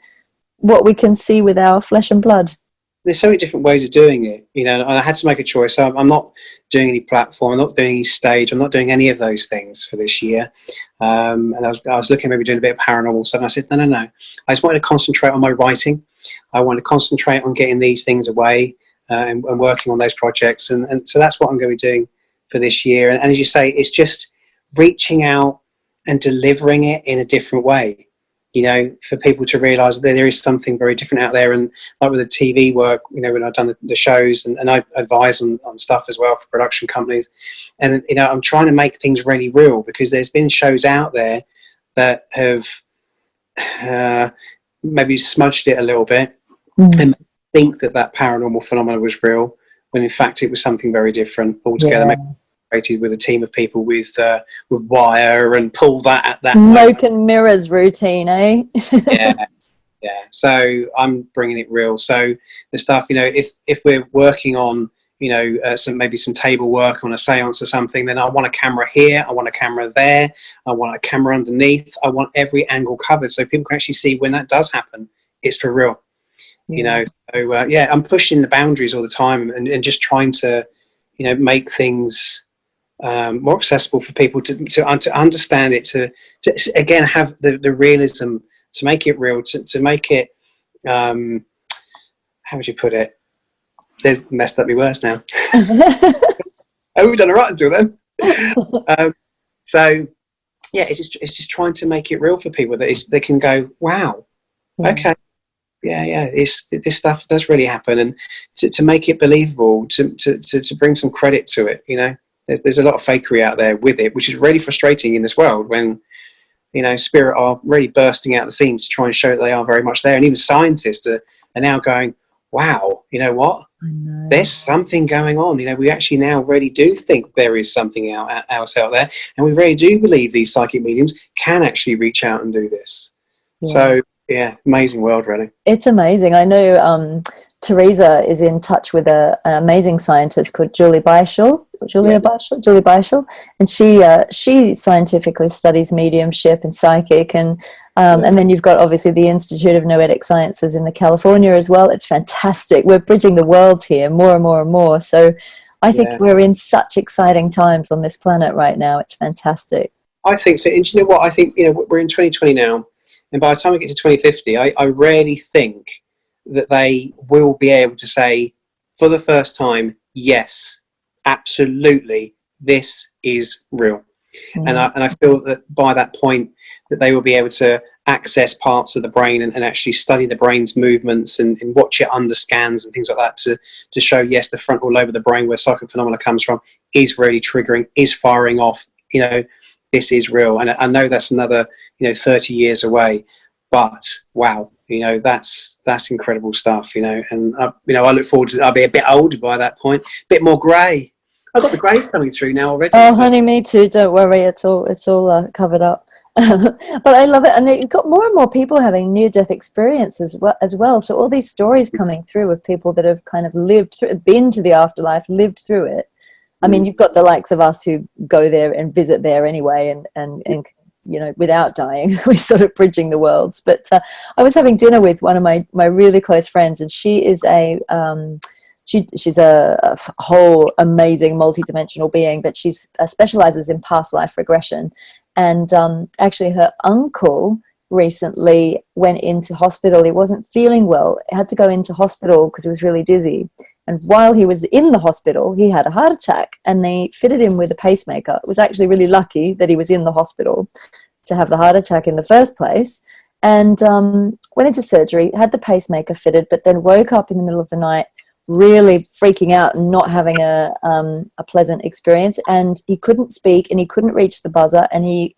what we can see with our flesh and blood. There's so many different ways of doing it, you know. I had to make a choice. I'm not doing any platform, I'm not doing any stage, I'm not doing any of those things for this year. And I was looking at maybe doing a bit of paranormal stuff, and I said, no. I just wanted to concentrate on my writing. I want to concentrate on getting these things away. And working on those projects, and so that's what I'm going to be doing for this year. And as you say, it's just reaching out and delivering it in a different way, you know, for people to realise that there is something very different out there. And like with the TV work, you know, when I've done the shows, and I advise on stuff as well for production companies, and you know, I'm trying to make things really real, because there's been shows out there that have maybe smudged it a little bit, and think that paranormal phenomenon was real, when in fact it was something very different altogether. Yeah. Created with a team of people with wire, and pull that at that smoke and mirrors routine, eh? yeah. So I'm bringing it real. So the stuff, you know, if we're working on, you know, some table work on a seance or something, then I want a camera here, I want a camera there, I want a camera underneath, I want every angle covered, so people can actually see when that does happen, it's for real. You know, so I'm pushing the boundaries all the time, and just trying to, you know, make things more accessible for people to understand it, to again have the realism, to make it real, to make it how would you put it? There's messed up my words now. We've done it right until then. So yeah, it's just trying to make it real for people, that they can go, wow, okay. Yeah, this stuff does really happen, and to make it believable, to bring some credit to it. You know, there's a lot of fakery out there with it, which is really frustrating in this world, when, you know, spirit are really bursting out the seams to try and show that they are very much there, and even scientists are now going, wow, you know what? There's something going on. You know, we actually now really do think there is something else out there, and we really do believe these psychic mediums can actually reach out and do this. Yeah. So. Yeah, amazing world, really. It's amazing. I know Teresa is in touch with an amazing scientist called Julie Beischel, and she scientifically studies mediumship and psychic, and then you've got obviously the Institute of Noetic Sciences in California as well. It's fantastic. We're bridging the world here more and more and more. So I think we're in such exciting times on this planet right now. It's fantastic. I think so. And you know what? I think, you know, we're in 2020 now. And by the time we get to 2050, I really think that they will be able to say, for the first time, yes, absolutely, this is real. And Mm. I feel that by that point that they will be able to access parts of the brain and actually study the brain's movements and watch it under scans and things like that to show, yes, the frontal lobe of the brain where psychic phenomena comes from is really triggering, is firing off, this is real. And I know that's another 30 years away, but wow, that's incredible stuff, and I look forward to, I'll be a bit older by that point, a bit more grey. I've got the greys coming through now already. Oh, honey, me too. Don't worry, it's all covered up. But I love it, and you've got more and more people having near-death experiences as well. So all these stories coming through of people that have kind of lived through, been to the afterlife, lived through it. I mean, you've got the likes of us who go there and visit there anyway, and without dying. We're sort of bridging the worlds. But I was having dinner with one of my really close friends, and she is she's a whole amazing multidimensional being, but she specializes in past life regression. And actually her uncle recently went into hospital. He wasn't feeling well. He had to go into hospital because he was really dizzy. And while he was in the hospital, he had a heart attack, and they fitted him with a pacemaker. It was actually really lucky that he was in the hospital to have the heart attack in the first place. And went into surgery, had the pacemaker fitted, but then woke up in the middle of the night really freaking out and not having a pleasant experience. And he couldn't speak, and he couldn't reach the buzzer, and he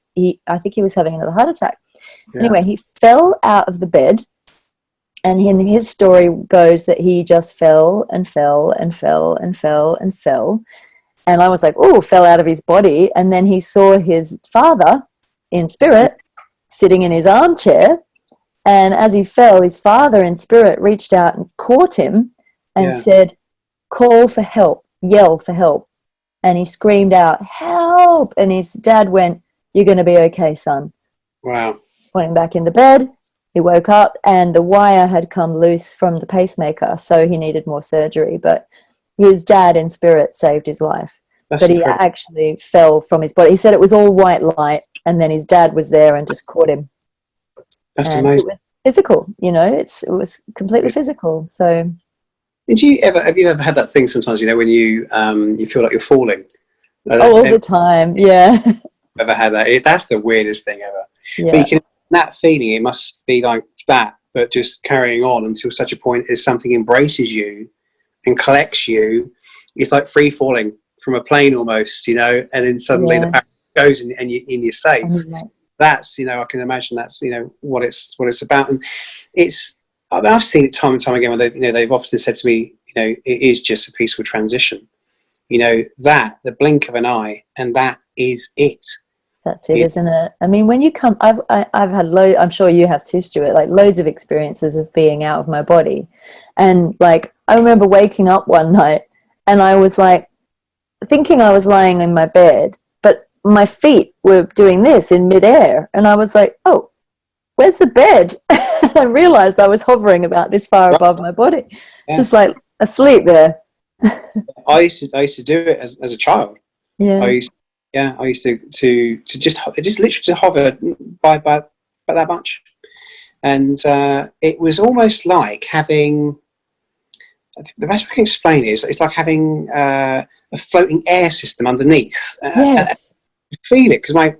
I think he was having another heart attack. Yeah. Anyway, he fell out of the bed, and in his story goes that he just fell and fell and fell and fell and fell. And I was like, oh, fell out of his body. And then he saw his father in spirit sitting in his armchair. And as he fell, his father in spirit reached out and caught him and said, call for help, yell for help. And he screamed out, help. And his dad went, you're going to be okay, son. Wow. Went back into bed. He woke up, and the wire had come loose from the pacemaker, so he needed more surgery. But his dad in spirit saved his life. That's incredible. He actually fell from his body. He said it was all white light, and then his dad was there and just caught him. That's amazing. It was physical, it was completely physical. So, have you ever had that thing sometimes, when you feel like you're falling? All the time, yeah. Ever had that? That's the weirdest thing ever. Yeah. But that feeling, it must be like that, but just carrying on until such a point as something embraces you and collects you. It's like free falling from a plane almost, and then suddenly the back goes and you're safe. That's, I can imagine that's, what it's about. And I've seen it time and time again where they've often said to me, it is just a peaceful transition. The blink of an eye, and that is it. That's it, isn't it? I mean, when you come, I've had I'm sure you have too, Stuart, like loads of experiences of being out of my body. And like, I remember waking up one night and I was like, thinking I was lying in my bed, but my feet were doing this in midair. And I was like, oh, where's the bed? I realized I was hovering about this far above my body, just like asleep there. I used to do it as a child. Yeah. I used to just literally to hover by that much, and it was almost like having. The best way I can explain it is it's like having a floating air system underneath. Yes. Feel it, because my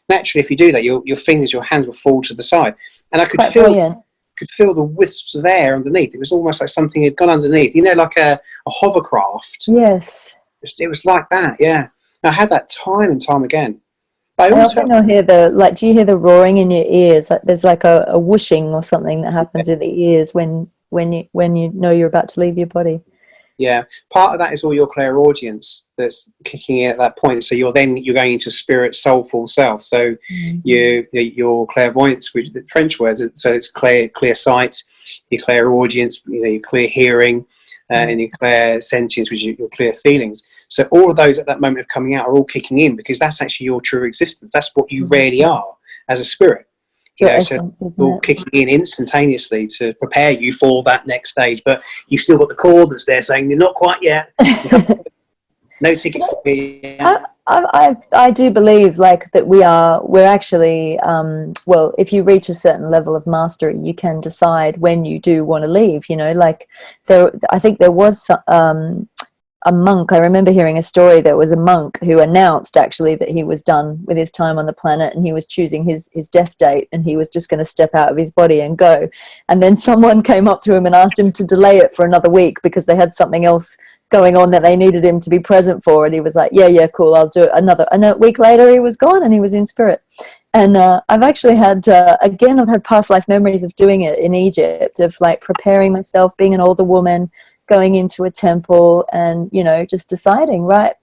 naturally, if you do that, your fingers, your hands will fall to the side, and I could Quite feel. brilliant. Could feel the wisps of air underneath. It was almost like something had gone underneath. Like a hovercraft. Yes. It was like that. Yeah. I had that time and time again. But I often hear do you hear the roaring in your ears? Like there's like a whooshing or something that happens in the ears when you know you're about to leave your body. Yeah, part of that is all your clairaudience that's kicking in at that point. So you're going into spirit, soulful self. So your clairvoyance, with the French words, so it's clear sight, your clairaudience, your clear hearing, and your clear sentience, which is your clear feelings. So all of those at that moment of coming out are all kicking in, because that's actually your true existence. That's what you really are as a spirit. Essence, so it's all kicking in instantaneously to prepare you for that next stage. But you've still got the cord that's there saying you're not quite yet. No ticket for me. I do believe that we're actually if you reach a certain level of mastery, you can decide when you do want to leave. I think there was a monk. I remember hearing a story. There was a monk who announced actually that he was done with his time on the planet, and he was choosing his death date, and he was just going to step out of his body and go. And then someone came up to him and asked him to delay it for another week because they had something else going on that they needed him to be present for. And he was like, yeah, cool, I'll do it. And a week later he was gone, and he was in spirit. And I've actually had, again, I've had past life memories of doing it in Egypt, of like preparing myself, being an older woman, going into a temple and, you know, just deciding, right,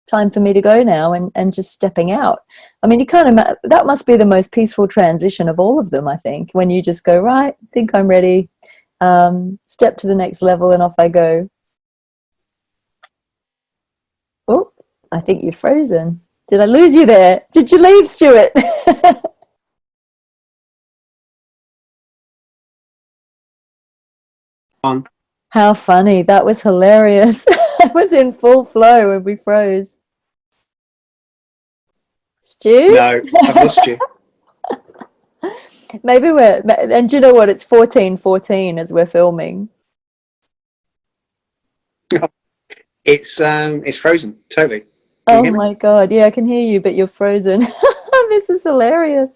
time for me to go now, and just stepping out. I mean, you kind of, that must be the most peaceful transition of all of them, I think, when you just go, right, think I'm ready, step to the next level, and off I go. Oh, I think you're frozen. Did I lose you there? Did you leave, Stewart? On. How funny. That was hilarious. I was in full flow when we froze. Stu? No, I've lost you. Maybe and do you know what? It's 14:14 as we're filming. It's frozen, totally. Oh my God. Yeah, I can hear you, but you're frozen. This is hilarious.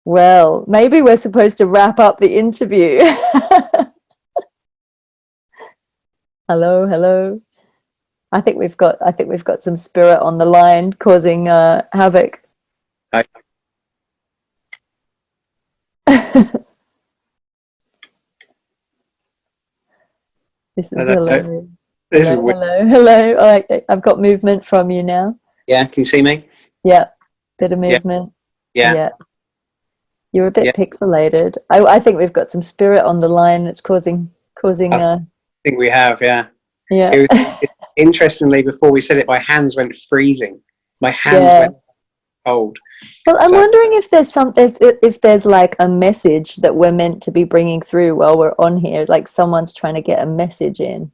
Well, maybe we're supposed to wrap up the interview. Hello. I think we've got some spirit on the line causing havoc. Hi. This is hilarious. This is Hello. All right, I've got movement from you now. Yeah, can you see me? Yeah, bit of movement. Yeah. You're a bit pixelated. I think we've got some spirit on the line that's causing. I think we have, yeah. Yeah. Interestingly, before we said it, my hands went freezing. My hands went cold. Well, I'm wondering if there's if there's like a message that we're meant to be bringing through while we're on here, like someone's trying to get a message in.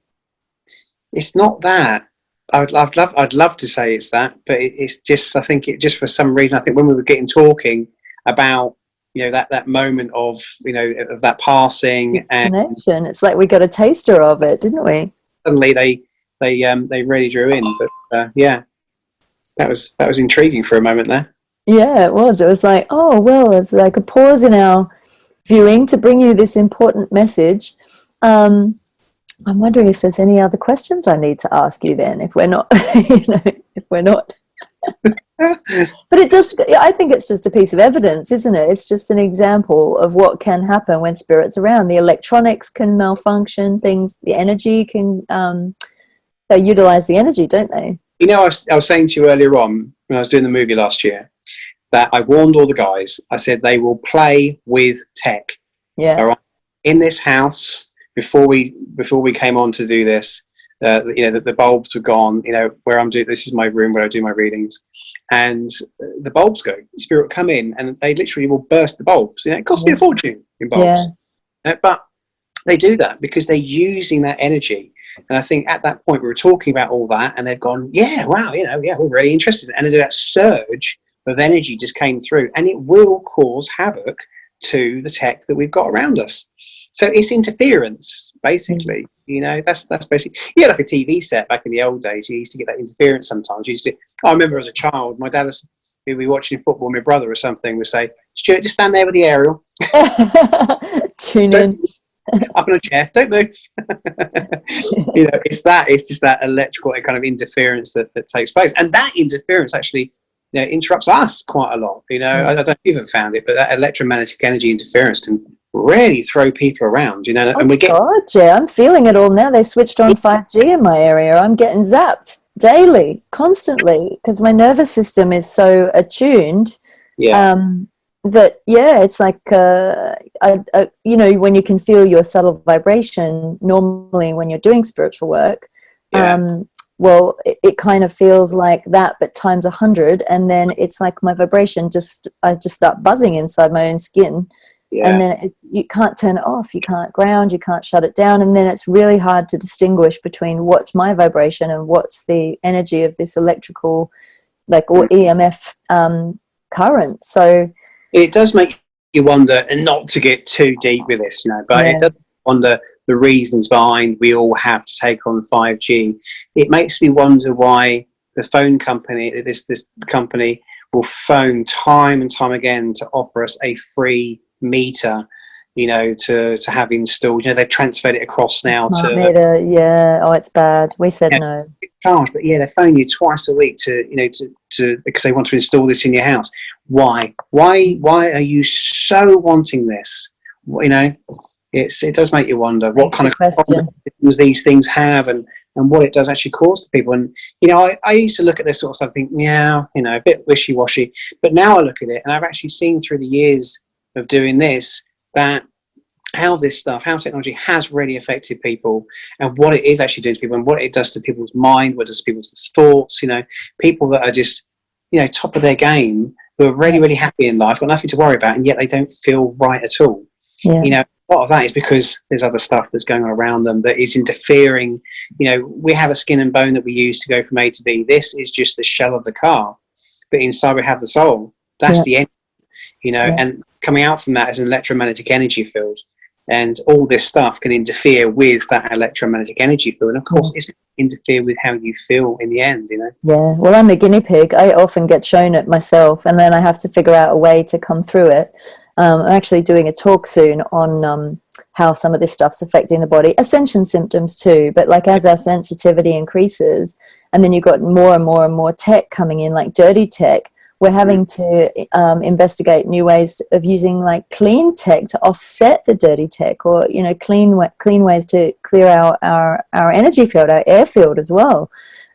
It's not that. I'd love to say it's that, but it's just, I think it just, for some reason, I think when we were talking about, you know, that moment of, you know, of that passing It's and connection. It's like we got a taster of it, didn't we? suddenly they really drew in. But yeah, that was intriguing for a moment there. Yeah, it was. It was like, oh well, it's like a pause in our viewing to bring you this important message. I'm wondering if there's any other questions I need to ask you then, if we're not, if we're not. But I think it's just a piece of evidence, isn't it? It's just an example of what can happen when spirit's around. The electronics can malfunction, the energy can, they utilize the energy, don't they? You know, I was saying to you earlier on when I was doing the movie last year that I warned all the guys. I said they will play with tech. Yeah. All right? In this house, before we came on to do this, you know, the bulbs were gone. You know, this is my room where I do my readings, and the bulbs go. Spirit will come in, and they literally will burst the bulbs. You know, it costs me a fortune in bulbs, but they do that because they're using that energy. And I think at that point we were talking about all that, and they've gone, yeah, wow, you know, yeah, we're really interested. And that surge of energy just came through, and it will cause havoc to the tech that we've got around us. So it's interference, basically. You know, that's basically, yeah, like a TV set back in the old days. You used to get that interference sometimes. I remember as a child, my dad we'd be watching football, my brother or something would say, Stuart, just stand there with the aerial. Tune in. Up on a chair, don't move. You know, it's just that electrical kind of interference that takes place, and that interference actually, you know, interrupts us quite a lot. You know, I don't even found it, but that electromagnetic energy interference can really throw people around. You know, and we get. God, yeah, I'm feeling it all now. They switched on 5G in my area. I'm getting zapped daily, constantly, because my nervous system is so attuned. Yeah. That it's like you know, when you can feel your subtle vibration normally when you're doing spiritual work, well, it kind of feels like that, but times 100, and then it's like my vibration I just start buzzing inside my own skin, and then you can't turn it off, you can't ground, you can't shut it down, and then it's really hard to distinguish between what's my vibration and what's the energy of this electrical, like, or EMF current. So it does make you wonder, and not to get too deep with this, you know, but it does wonder the reasons behind we all have to take on 5G. It makes me wonder why the phone company, this company, will phone time and time again to offer us a free meter, to have installed. They've transferred it across now Smart to meter, yeah. Oh, it's bad. We said no. charge, but they phone you twice a week to because they want to install this in your house. Why are you so wanting this? It does make you wonder what kind of question these things have, and what it does actually cause to people. And I used to look at this sort of stuff, think, a bit wishy-washy, but now I look at it and I've actually seen through the years of doing this that how technology has really affected people, and what it is actually doing to people, and what it does to people's mind, what it does to people's thoughts. People that are just top of their game, who are really, really happy in life, got nothing to worry about, and yet they don't feel right at all. A lot of that is because there's other stuff that's going on around them that is interfering. We have a skin and bone that we use to go from A to B. This is just the shell of the car, but inside we have the soul. That's the end. And coming out from that is an electromagnetic energy field, and all this stuff can interfere with that electromagnetic energy field, and of course it's going to interfere with how you feel in the end. Well, I'm the guinea pig. I often get shown it myself, and then I have to figure out a way to come through it. I'm actually doing a talk soon on how some of this stuff's affecting the body, ascension symptoms too, but like as our sensitivity increases, and then you've got more and more and more tech coming in, like dirty tech, we're having to investigate new ways of using like clean tech to offset the dirty tech, or clean ways to clear our energy field, our air field as well.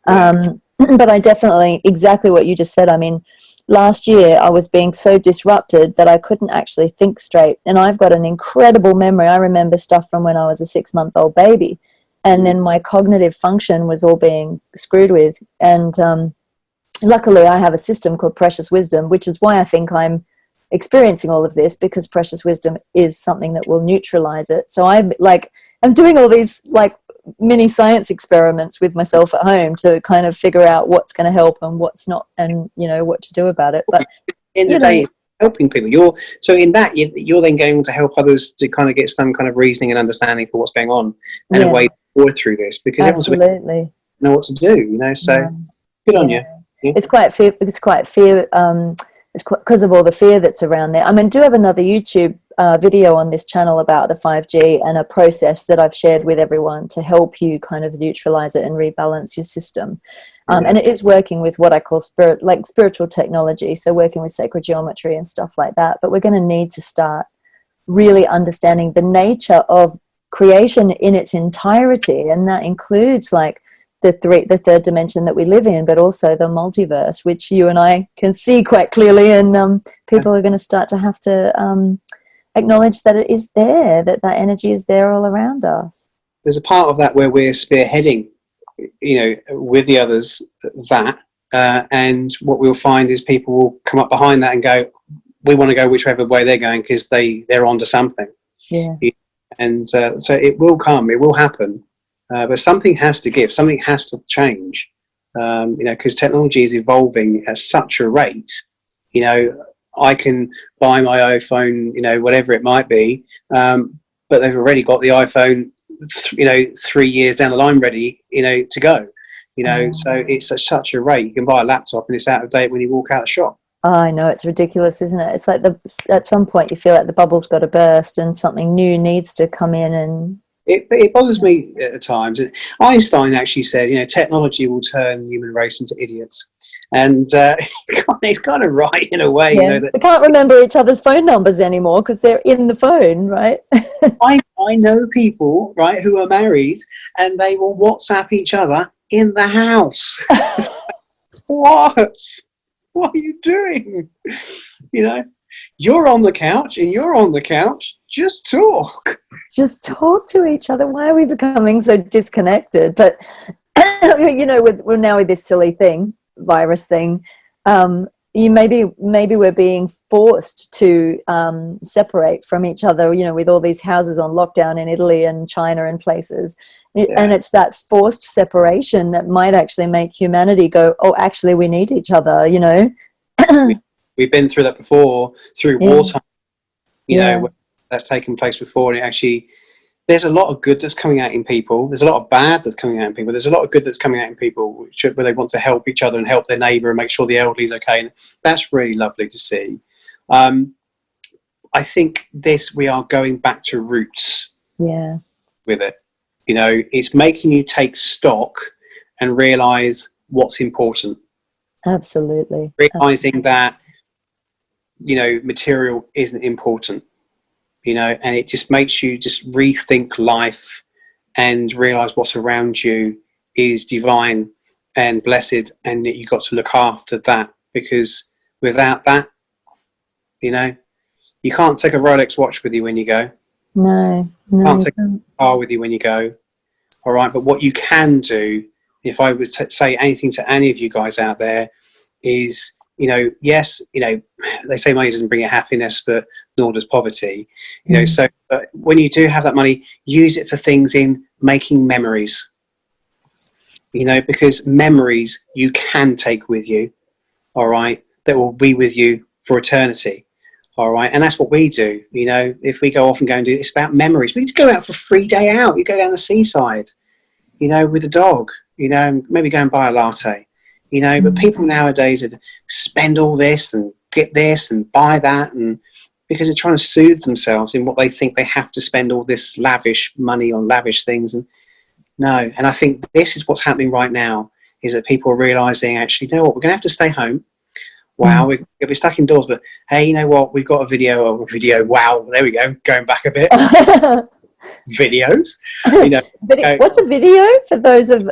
But I definitely, exactly what you just said. I mean, last year I was being so disrupted that I couldn't actually think straight, and I've got an incredible memory. I remember stuff from when I was a 6-month-old baby, and then my cognitive function was all being screwed with, and luckily I have a system called Precious Wisdom, which is why I think I'm experiencing all of this, because Precious Wisdom is something that will neutralize it. So I'm doing all these like mini science experiments with myself at home to kind of figure out what's going to help and what's not, and what to do about it. But at the end of the day, helping people, you're then going to help others to kind of get some kind of reasoning and understanding for what's going on, and a way forward through this, because absolutely know what to do. So good on you. It's quite fear. It's because of all the fear that's around there. I mean, do have another YouTube video on this channel about the 5G, and a process that I've shared with everyone to help you kind of neutralize it and rebalance your system. And it is working with what I call spiritual technology, so working with sacred geometry and stuff like that. But we're going to need to start really understanding the nature of creation in its entirety, and that includes like the third dimension that we live in, but also the multiverse, which you and I can see quite clearly, and people are going to start to have to acknowledge that it is there, that energy is there all around us. There's a part of that where we're spearheading, with the others, and what we'll find is people will come up behind that and go, we want to go whichever way they're going, because they're onto something. And so it will come, it will happen. But something has to give, something has to change, because technology is evolving at such a rate. I can buy my iPhone, whatever it might be, but they've already got the iPhone, 3 years down the line ready, to go. So it's at such a rate. You can buy a laptop and it's out of date when you walk out the shop. I know, it's ridiculous, isn't it? It's like at some point you feel like the bubble's got to burst and something new needs to come in, and it bothers me at times. Einstein actually said, technology will turn human race into idiots, and he's kind of right in a way. That we can't remember each other's phone numbers anymore because they're in the phone, right? I know people, right, who are married and they will WhatsApp each other in the house. What are you doing? You're on the couch and you're on the couch. Just talk. Just talk to each other. Why are we becoming so disconnected? But we're now with this silly virus thing. Maybe we're being forced to separate from each other. With all these houses on lockdown in Italy and China and places, and it's that forced separation that might actually make humanity go, "Oh, actually, we need each other." We've been through that before, through wartime. That's taken place before, and it actually there's a lot of good that's coming out in people. There's a lot of bad that's coming out in people. There's a lot of good that's coming out in people where they want to help each other and help their neighbour and make sure the elderly is okay. And that's really lovely to see. I think we are going back to roots. Yeah. With it, you know, it's making you take stock and realise what's important. Absolutely. Realising that, you know, material isn't important. You know, and it just makes you just rethink life and realise what's around you is divine and blessed, and that you've got to look after that, because without that, you know, you can't take a Rolex watch with you when you go. No, You can't take a car with you when you go. All right, but what you can do, if I would say anything to any of you guys out there, is, you know, yes, you know, they say money doesn't bring you happiness, but nor does poverty. You know, so when you do have that money, use it for things in making memories. You know, because memories you can take with you, all right, that will be with you for eternity. All right, and that's what we do. You know, if we go off and go and do, it's about memories. We just go out for a free day out. You go down the seaside, you know, with a dog. You know, maybe go and buy a latte. You know, but people nowadays spend all this and get this and buy that, and because they're trying to soothe themselves in what they think they have to spend all this lavish money on lavish things. And no, and I think this is what's happening right now, is that people are realising, actually, you know what, we're going to have to stay home. Wow, we're going to be stuck indoors, but hey, you know what, we've got a video. Wow, there we go, going back a bit. Videos, you know. What's a video for those of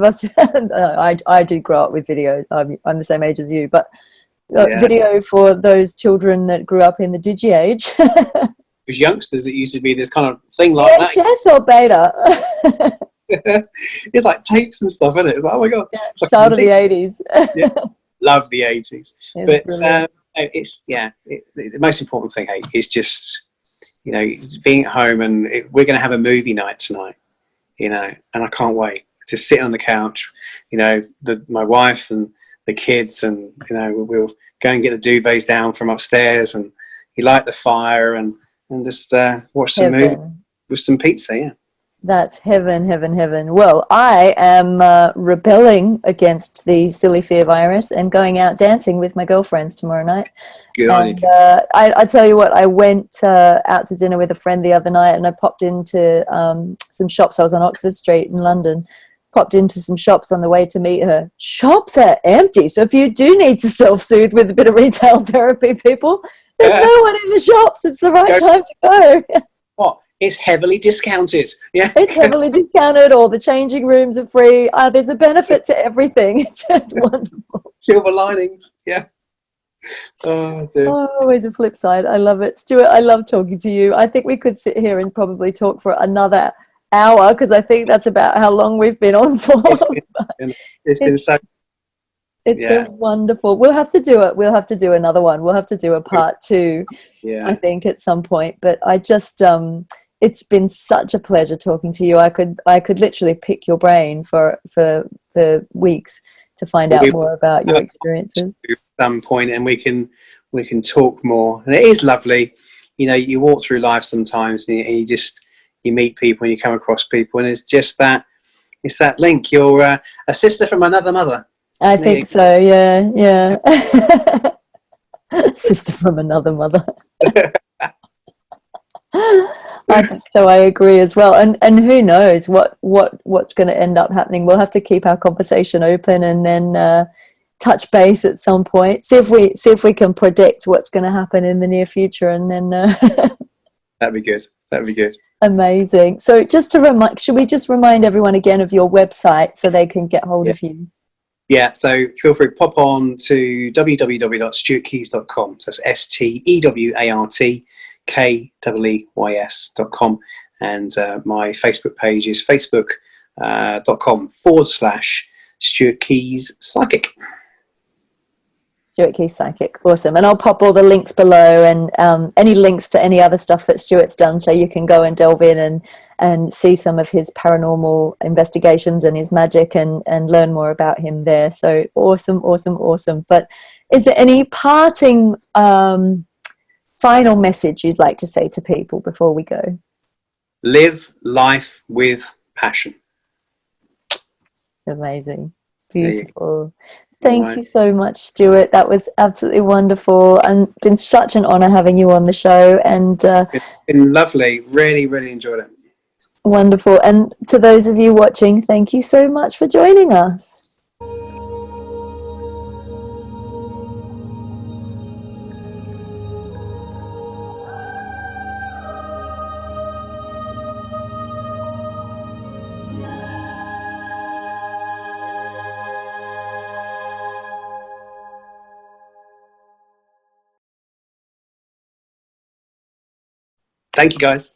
us? I do grow up with videos. I'm the same age as you, but video for those children that grew up in the digi age. It was youngsters that used to be this kind of thing like that. VHS or beta? It's like tapes and stuff, isn't it? It's like, oh my god, like child of the 80s. Yeah, love the 80s. But it's the most important thing, hey, is just, you know, being at home, and we're going to have a movie night tonight, you know, and I can't wait to sit on the couch, you know, my wife and the kids, and, you know, we'll go and get the duvets down from upstairs, and you light the fire and just watch some movie with some pizza. Yeah, that's heaven. Well, I am rebelling against the silly fear virus and going out dancing with my girlfriends tomorrow night. Good on you. I tell you what, I went out to dinner with a friend the other night, and I popped into some shops. I was on Oxford Street in London. Popped into some shops on the way to meet her. Shops are empty, so if you do need to self-soothe with a bit of retail therapy, people, there's no one in the shops. It's the right time to go. What? It's heavily discounted. Yeah, it's heavily discounted. All the changing rooms are free. There's a benefit to everything. It's wonderful. Silver linings. Yeah. Oh, dear. Always a flip side. I love it. Stuart, I love talking to you. I think we could sit here and probably talk for another hour, because I think that's about how long we've been on for. It's been so. It's been wonderful. We'll have to do it. We'll have to do another one. We'll have to do a part 2. Yeah. I think at some point. But I just it's been such a pleasure talking to you. I could literally pick your brain for weeks to find out more about your experiences. At some point, and we can talk more. And it is lovely, you know. You walk through life sometimes, and you meet people, and you come across people, and it's just that, it's that link. You're a sister from another mother. I think so. Yeah. Sister from another mother. I think so. I agree as well. And who knows what's going to end up happening? We'll have to keep our conversation open, and then touch base at some point. See if we can predict what's going to happen in the near future, and then. That'd be good. Amazing. So should we just remind everyone again of your website so they can get hold of you? Yeah, so feel free to pop on to www.stewartkeeys.com. So that's STEWARTKEEYS.com. And my Facebook page is facebook.com/Stuart Keeys Psychic. Stewart Keeys Psychic. Awesome. And I'll pop all the links below, and any links to any other stuff that Stuart's done, so you can go and delve in and see some of his paranormal investigations and his magic, and learn more about him there. So awesome. But is there any parting final message you'd like to say to people before we go? live life with passion. Amazing. There you go. Beautiful. Thank Right. you so much, Stuart. That was absolutely wonderful, and been such an honor having you on the show. And It's been lovely. Really, really enjoyed it. wonderful. And to those of you watching, thank you so much for joining us. Thank you, guys.